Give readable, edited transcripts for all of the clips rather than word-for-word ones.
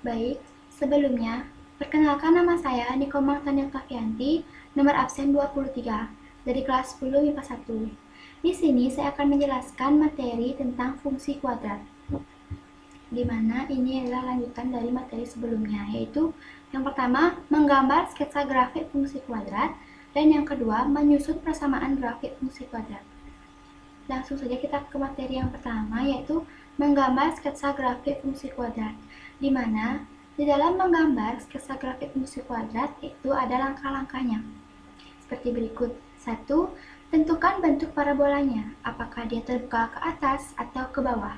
Baik, sebelumnya, perkenalkan nama saya Niko Martania Kavianti, nomor absen 23, dari kelas 10 MIPA 1. Di sini saya akan menjelaskan materi tentang fungsi kuadrat, di mana ini adalah lanjutan dari materi sebelumnya, yaitu yang pertama, menggambar sketsa grafik fungsi kuadrat, dan yang kedua, menyusun persamaan grafik fungsi kuadrat. Langsung saja kita ke materi yang pertama, yaitu menggambar sketsa grafik fungsi kuadrat, di mana di dalam menggambar sketsa grafik fungsi kuadrat itu ada langkah-langkahnya. Seperti berikut. 1. Tentukan bentuk parabolanya, apakah dia terbuka ke atas atau ke bawah.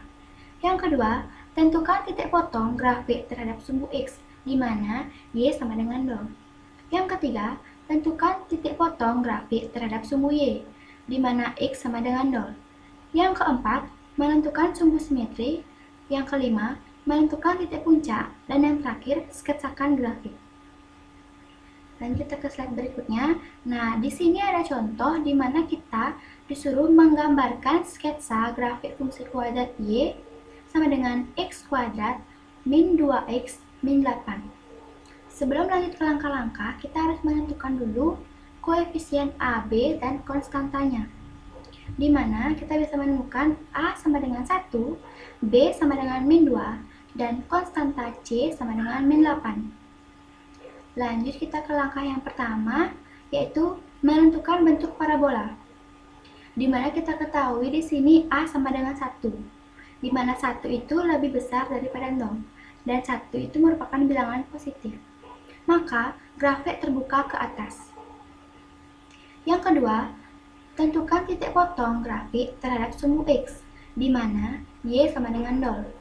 Yang kedua, tentukan titik potong grafik terhadap sumbu X, di mana Y sama dengan 0. Yang ketiga, tentukan titik potong grafik terhadap sumbu Y, di mana X sama dengan 0. Yang keempat, menentukan sumbu simetri. Yang kelima, menentukan titik puncak. Dan yang terakhir, sketsakan grafik. Lanjut ke slide berikutnya. Nah, di sini ada contoh di mana kita disuruh menggambarkan sketsa grafik fungsi kuadrat Y sama dengan X kuadrat min 2X min 8. Sebelum lanjut ke langkah-langkah, kita harus menentukan dulu koefisien A, B, dan konstantanya. Di mana kita bisa menemukan A sama dengan 1, B sama dengan min 2, dan konstanta C sama dengan min 8. Lanjut kita ke langkah yang pertama, yaitu menentukan bentuk parabola. Di mana kita ketahui di sini A sama dengan 1, di mana 1 itu lebih besar daripada 0, dan 1 itu merupakan bilangan positif. Maka, grafik terbuka ke atas. Yang kedua, tentukan titik potong grafik terhadap sumbu X, di mana Y sama dengan 0.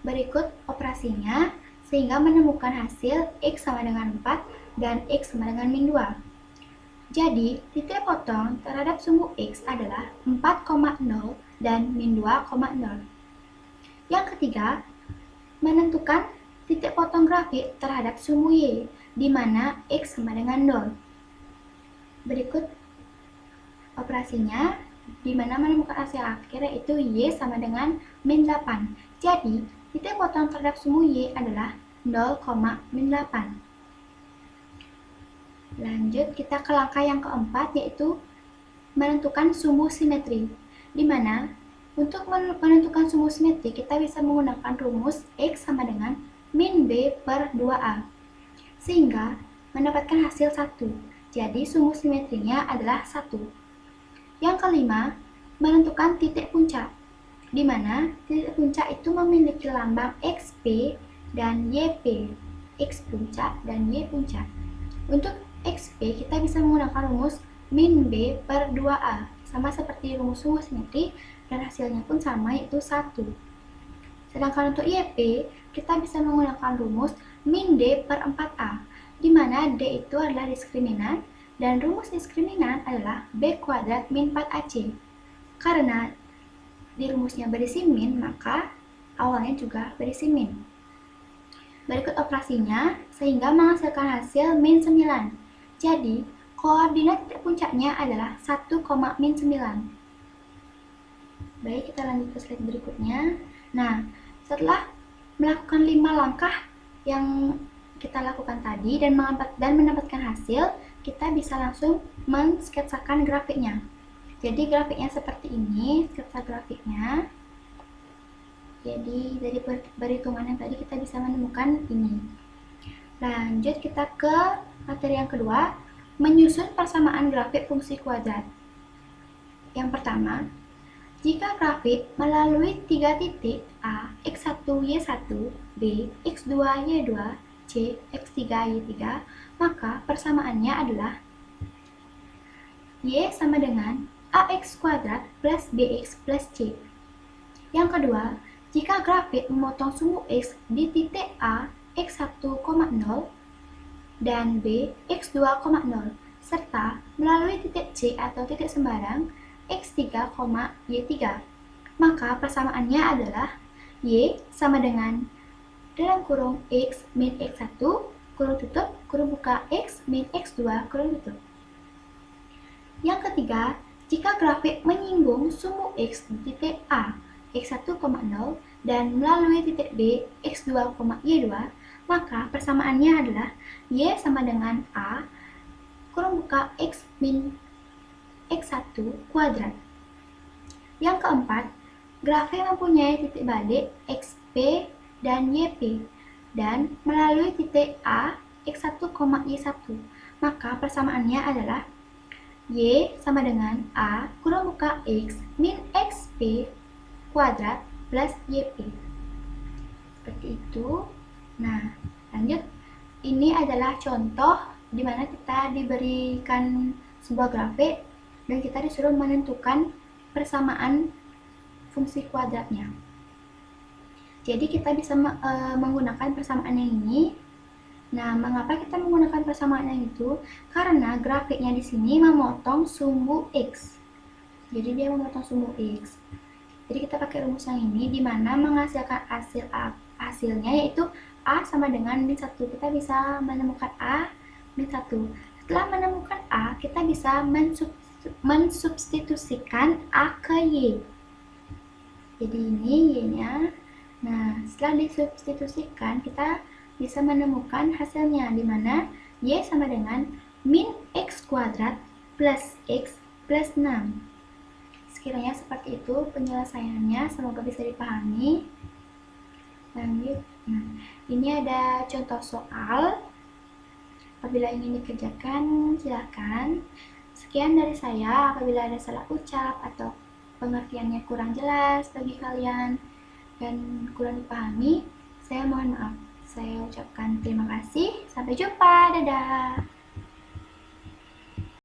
Berikut operasinya, sehingga menemukan hasil X sama dengan 4 dan X sama dengan min 2. Jadi, titik potong terhadap sumbu X adalah 4,0 dan min 2,0. Yang ketiga, menentukan titik potong grafik terhadap sumbu Y, di mana X sama dengan 0. Berikut operasinya, di mana menemukan hasil akhir yaitu Y sama dengan min 8. Jadi, titik potong terhadap sumbu Y adalah 0, min 8. Lanjut kita ke langkah yang keempat, yaitu menentukan sumbu simetri. Di mana, untuk menentukan sumbu simetri, kita bisa menggunakan rumus X sama dengan min B per 2A. Sehingga, mendapatkan hasil 1. Jadi, sumbu simetrinya adalah 1. Yang kelima, menentukan titik puncak, di mana titik puncak itu memiliki lambang XP dan YP, X puncak dan Y puncak. Untuk XP, kita bisa menggunakan rumus min B per 2A, sama seperti rumus sumbu simetri, dan hasilnya pun sama, yaitu 1. Sedangkan untuk YP, kita bisa menggunakan rumus min D per 4A, di mana D itu adalah diskriminan, dan rumus diskriminan adalah B kuadrat min 4AC. Karena di rumusnya berisi min, maka awalnya juga berisi min. Berikut operasinya, sehingga menghasilkan hasil min 9. Jadi, koordinat titik puncaknya adalah 1, min 9. Baik, kita lanjut ke slide berikutnya. Nah, setelah melakukan 5 langkah yang kita lakukan tadi dan mendapatkan hasil, kita bisa langsung mensketsakan grafiknya. Jadi grafiknya seperti ini, sketsa grafiknya. Jadi dari perhitungan yang tadi kita bisa menemukan ini. Lanjut kita ke materi yang kedua, menyusun persamaan grafik fungsi kuadrat. Yang pertama, jika grafik melalui 3 titik A, X1, Y1, B, X2, Y2, C, X3, Y3, maka persamaannya adalah Y sama dengan AX kuadrat plus BX plus C. Yang kedua, jika grafik memotong sumbu X di titik A, X1,0 dan B, X2,0, serta melalui titik C atau titik sembarang X3, Y3, maka persamaannya adalah Y sama dengan dalam kurung X min X1, kurung tutup, kurung buka X min X2, kurung tutup. Yang ketiga, jika grafik menyinggung sumbu X di titik A, X1,0, dan melalui titik B X2, Y2, maka persamaannya adalah Y sama dengan A kurung buka X min X1 kuadrat. Yang keempat, grafik mempunyai titik balik XP dan YP dan melalui titik A X1, Y1, maka persamaannya adalah Y sama dengan A kurung buka X min XP kuadrat plus YP. Seperti itu. Nah, lanjut. Ini adalah contoh di mana kita diberikan sebuah grafik dan kita disuruh menentukan persamaan fungsi kuadratnya. Jadi kita bisa menggunakan persamaan yang ini. Nah, mengapa kita menggunakan persamaan yang itu? Karena grafiknya di sini memotong sumbu X. Jadi dia memotong sumbu X. Jadi kita pakai rumus yang ini, di mana menghasilkan hasilnya yaitu A sama dengan min 1. Kita bisa menemukan A min 1. Setelah menemukan A, kita bisa mensubstitusikan A ke Y. Jadi ini Y-nya. Nah, setelah disubstitusikan, kita bisa menemukan hasilnya, di mana Y sama dengan min X kuadrat plus X plus 6. Sekiranya seperti itu penyelesaiannya, semoga bisa dipahami. Lanjut. Nah, ini ada contoh soal. Apabila ingin dikerjakan, silakan. Sekian dari saya. Apabila ada salah ucap atau pengertiannya kurang jelas bagi kalian dan kurang dipahami, saya mohon maaf. Saya ucapkan terima kasih. Sampai jumpa. Dadah.